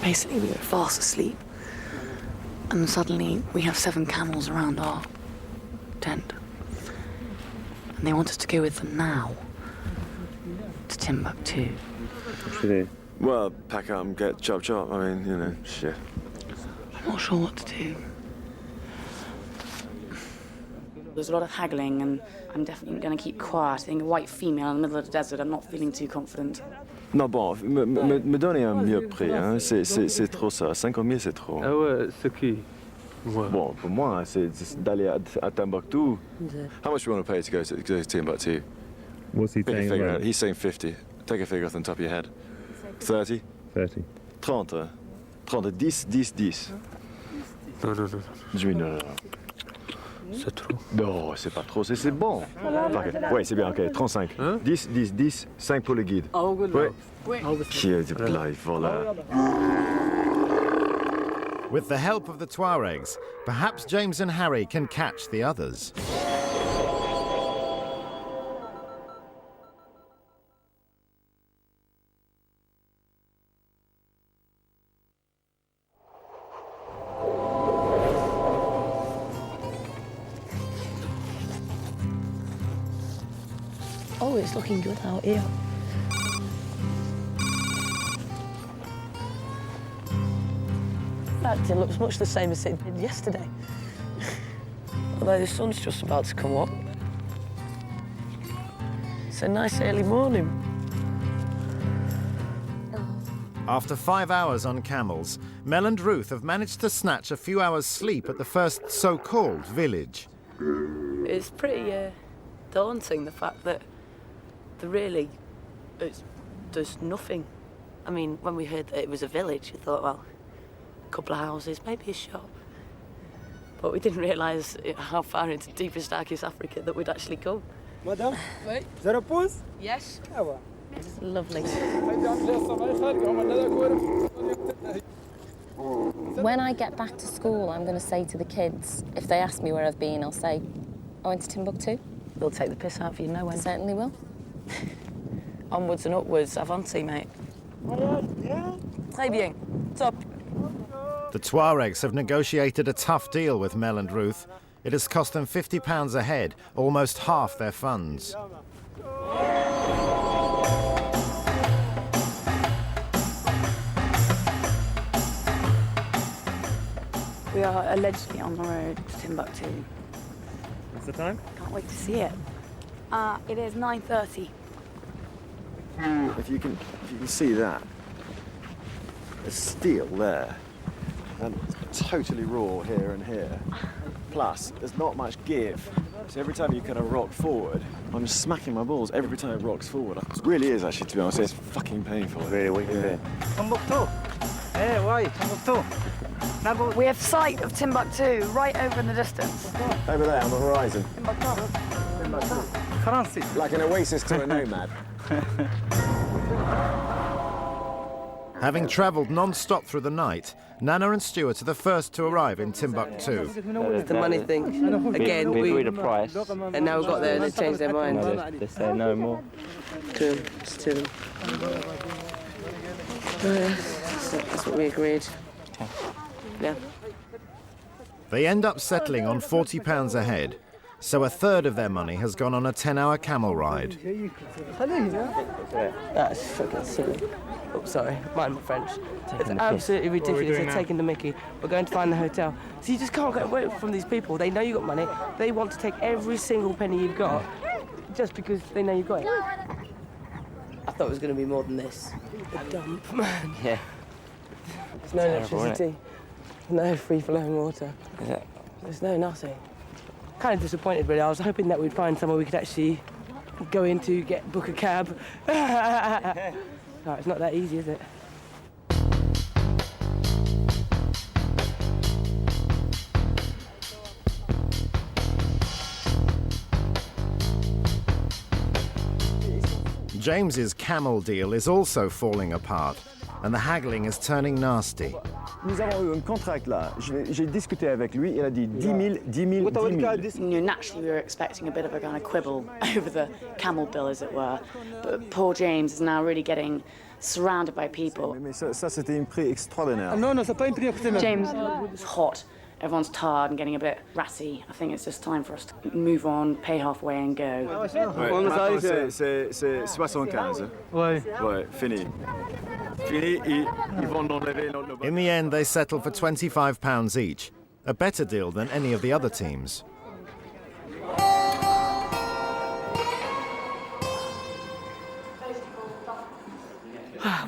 Basically, we were fast asleep, and suddenly we have 7 camels around our tent. And they want us to go with them now to Timbuktu. What should we do? Well, pack up and get chop chop. I mean, you know, shit. I'm not sure what to do. There's a lot of haggling, and I'm definitely going to keep quiet. I think a white female in the middle of the desert, I'm not feeling too confident. Non, bon, me donner un mieux prix, hein. C'est trop ça. 50 000, c'est trop. Ah ouais, c'est qui? Ouais. Bon, pour moi, c'est d'aller à Timbuktu. How much do you want to pay to go to Timbuktu? What's he Pick a saying? figure About? out. He's saying 50. Take a figure off the top of your head. 30? 30. 30. 30. 10, 10, 10. Non, non, non. Je dis non, non, non. C'est trop. Non, c'est pas trop, c'est bon. Parfait. Oui, c'est bien, ok. 35. Hein? 10, 10, 10, 5 pour le guide. Oui. Qui est de blague, voilà. With the help of the Tuaregs, perhaps James and Harry can catch the others. Oh, it's looking good out here. In fact, it looks much the same as it did yesterday. Although the sun's just about to come up. It's a nice early morning. After 5 hours on camels, Mel and Ruth have managed to snatch a few hours' sleep at the first so-called village. It's pretty daunting, the fact that there's nothing. I mean, when we heard that it was a village, we thought, well, a couple of houses, maybe a shop. But we didn't realise how far into deepest, darkest Africa that we'd actually come. Madame, ça repose? Yes. Ah ouais. It's lovely. When I get back to school, I'm going to say to the kids, if they ask me where I've been, I'll say, I went to Timbuktu. We'll take the piss out of you, no one. Certainly will. Onwards and upwards, avanti, mate. Très bien. Top. The Tuaregs have negotiated a tough deal with Mel and Ruth. It has cost them £50 a head, almost half their funds. We are allegedly on the road to Timbuktu. What's the time? Can't wait to see it. It is 9:30. If you can see that, there's steel there, and it's totally raw here and here. Plus, there's not much give. So every time you kind of rock forward, I'm just smacking my balls every time it rocks forward. It really is, actually, to be honest. It's fucking painful. Really, what you doing? Timbuktu. Eh, why? Timbuktu. We have sight of Timbuktu right over in the distance. Over there on the horizon. France. Like an oasis to a nomad. Having travelled non-stop through the night, Nana and Stuart are the first to arrive in Timbuktu. It's the money thing. Again, we the price. and now we've got there and they've changed their mind. No, they say no more. To them, it's to them. That's what we agreed. Yeah. They end up settling on £40 a head, so a third of their money has gone on a 10-hour camel ride. That's fucking silly. Oh, sorry, mind my French. It's absolutely ridiculous. They're taking the mickey. We're going to find the hotel. So you just can't get away from these people. They know you've got money. They want to take every single penny you've got just because they know you've got it. I thought it was going to be more than this. A dump, man. Yeah. There's no electricity. No free-flowing water. Is it? There's no nothing. Kind of disappointed, really. I was hoping that we'd find somewhere we could actually go into, book a cab. No, it's not that easy, is it? James's camel deal is also falling apart, and the haggling is turning nasty. Nous avons eu un contract là. J'ai discuté avec lui. Il a dit 10 000, 10 000, 10 000. You know, naturally, we were expecting a bit of a kind of quibble over the camel bill, as it were. But poor James is now really getting surrounded by people. Mais ça c'était une prix extraordinaire. Non, non, c'est pas une prix exceptionnelle. James, it's hot. Everyone's tired and getting a bit ratty. I think it's just time for us to move on, pay halfway and go. Ouais, c'est 75. Ouais. Ouais, fini. Fini, ils vont enlever notre... In the end, they settle for £25 each, a better deal than any of the other teams.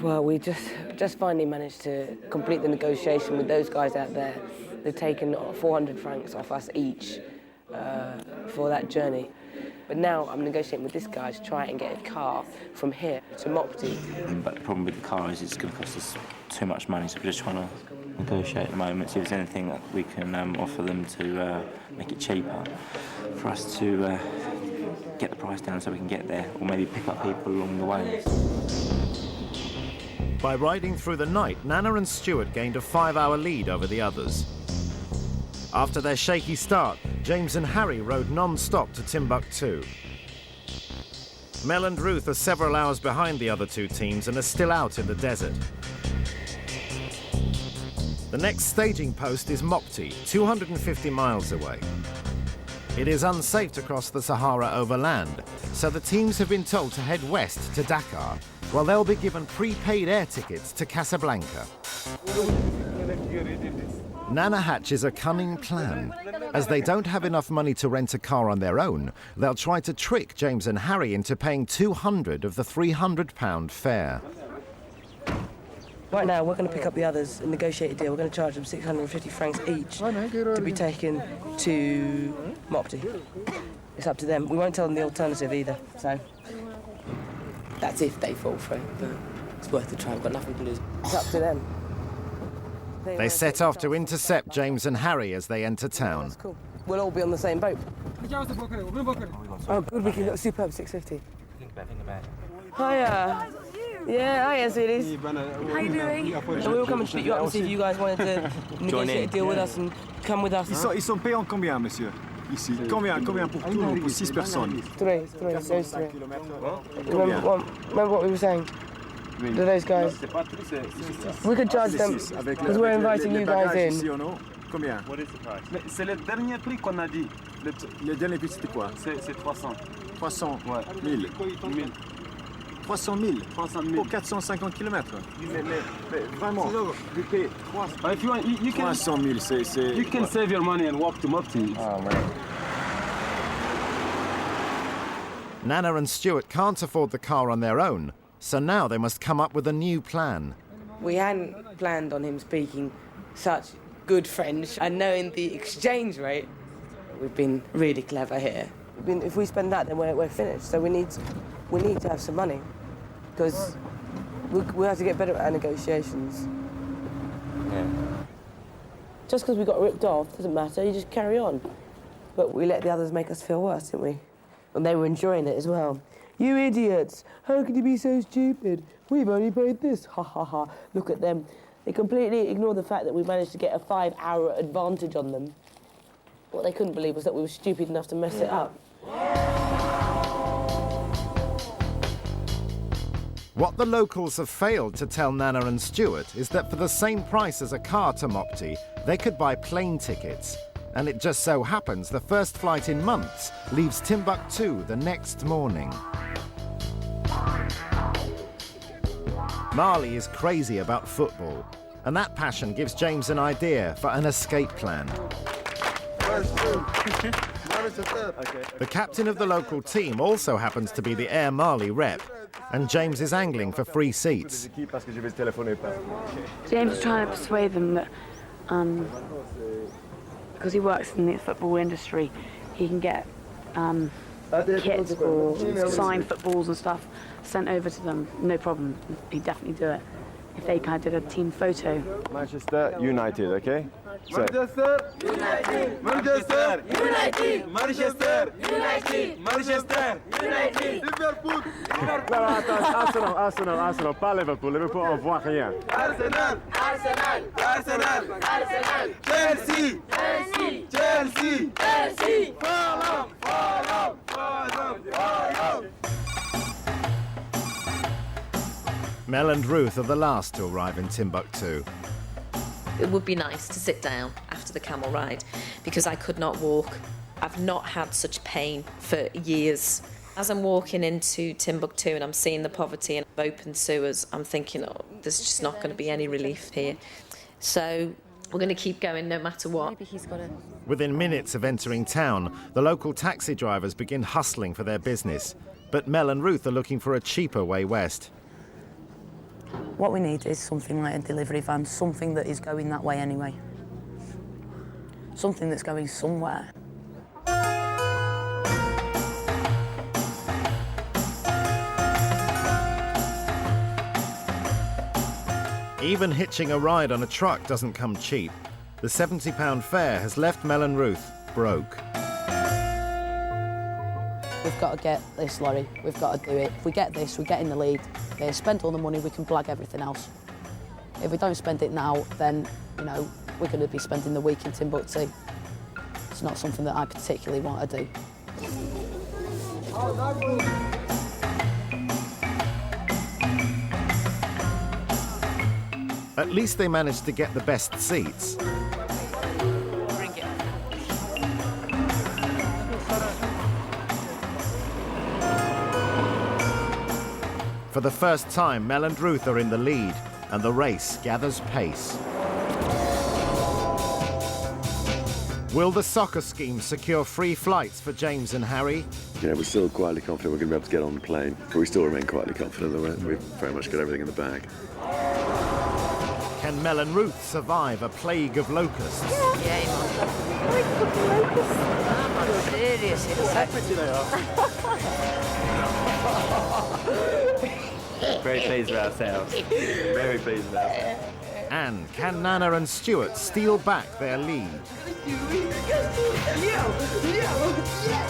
Well, we just finally managed to complete the negotiation with those guys out there. They've taken 400 francs off us each for that journey. But now I'm negotiating with this guy to try and get a car from here to Mopti. But the problem with the car is it's going to cost us too much money, so we're just trying to negotiate at the moment, see if there's anything that we can offer them to make it cheaper for us to get the price down so we can get there, or maybe pick up people along the way. By riding through the night, Nana and Stuart gained a 5-hour lead over the others. After their shaky start, James and Harry rode non-stop to Timbuktu. Mel and Ruth are several hours behind the other two teams and are still out in the desert. The next staging post is Mopti, 250 miles away. It is unsafe to cross the Sahara overland, so the teams have been told to head west to Dakar, while they'll be given prepaid air tickets to Casablanca. Nana hatches a cunning plan. As they don't have enough money to rent a car on their own, they'll try to trick James and Harry into paying £200 of the £300 fare. Right now, we're going to pick up the others and negotiate a deal. We're going to charge them 650 francs each to be taken to Mopti. It's up to them. We won't tell them the alternative either, so... That's if they fall for it, but it's worth a try. We've got nothing to lose. It's up to them. They set off to intercept James and Harry as they enter town. That's cool. We'll all be on the same boat. Oh, good. We can go superb 650. Think about it. Hiya. Yeah, hiya, sweeties. How you doing? So we will come and shoot you up and see if you guys wanted to negotiate a deal with us and come with us. Ils sont payés en combien, monsieur? Ici. Combien pour tout, pour 6 personnes? Three, those three. Combien? Remember what we were saying? To those guys. We could charge them, because we're inviting you guys in. Ici, combien? What is the price? C'est le dernier prix qu'on a dit. Le dernier prix, c'était quoi? C'est 300. 300 Ouais. 1000. 300 000 pour 450 km. Mais vraiment, vous payez 300 If you want, you can, 000, c'est... you can save your money and walk to Mopti. Oh, man. Nana and Stuart can't afford the car on their own, so now they must come up with a new plan. We hadn't planned on him speaking such good French and knowing the exchange rate. We've been really clever here. If we spend that, then we're finished. So we need to have some money, because we have to get better at our negotiations. Yeah. Just because we got ripped off doesn't matter. You just carry on. But we let the others make us feel worse, didn't we? And they were enjoying it as well. You idiots! How could you be so stupid? We've only paid this. Ha ha ha. Look at them. They completely ignore the fact that we managed to get a 5-hour advantage on them. What they couldn't believe was that we were stupid enough to mess it up. What the locals have failed to tell Nana and Stuart is that for the same price as a car to Mopti, they could buy plane tickets. And it just so happens the first flight in months leaves Timbuktu the next morning. Marley is crazy about football, and that passion gives James an idea for an escape plan. The captain of the local team also happens to be the Air Marley rep, and James is angling for free seats. James is trying to persuade them that, because he works in the football industry, he can get kits or signed footballs and stuff sent over to them, no problem. He'd definitely do it if they kind of did a team photo. Manchester United, okay? So. Manchester United! Manchester United! Manchester United! Manchester United! Liverpool! Arsenal, pas Liverpool. Liverpool, on voit rien. Arsenal! Arsenal! Arsenal! Arsenal! Chelsea! Chelsea! Chelsea! Chelsea! Fulham! Fulham! Fulham! Fulham! Mel and Ruth are the last to arrive in Timbuktu. It would be nice to sit down after the camel ride because I could not walk. I've not had such pain for years. As I'm walking into Timbuktu and I'm seeing the poverty and open sewers, I'm thinking, oh, there's just not going to be any relief here. So we're going to keep going no matter what. Maybe he's got a... Within minutes of entering town, the local taxi drivers begin hustling for their business. But Mel and Ruth are looking for a cheaper way west. What we need is something like a delivery van, something that is going that way anyway. Something that's going somewhere. Even hitching a ride on a truck doesn't come cheap. The £70 fare has left Mel and Ruth broke. We've got to get this lorry, we've got to do it. If we get this, we get in the lead. Spend all the money, we can blag everything else. If we don't spend it now, then, you know, we're going to be spending the week in Timbuktu. It's not something that I particularly want to do. At least they managed to get the best seats. For the first time, Mel and Ruth are in the lead, and the race gathers pace. Will the soccer scheme secure free flights for James and Harry? Yeah, we're still quietly confident we're going to be able to get on the plane, but we still remain quietly confident that we've very much got everything in the bag. Can Mel and Ruth survive a plague of locusts? Yeah, man. Seriously, Very pleased with ourselves. Very pleased with ourselves. And can Nana and Stuart steal back their lead? Yeah.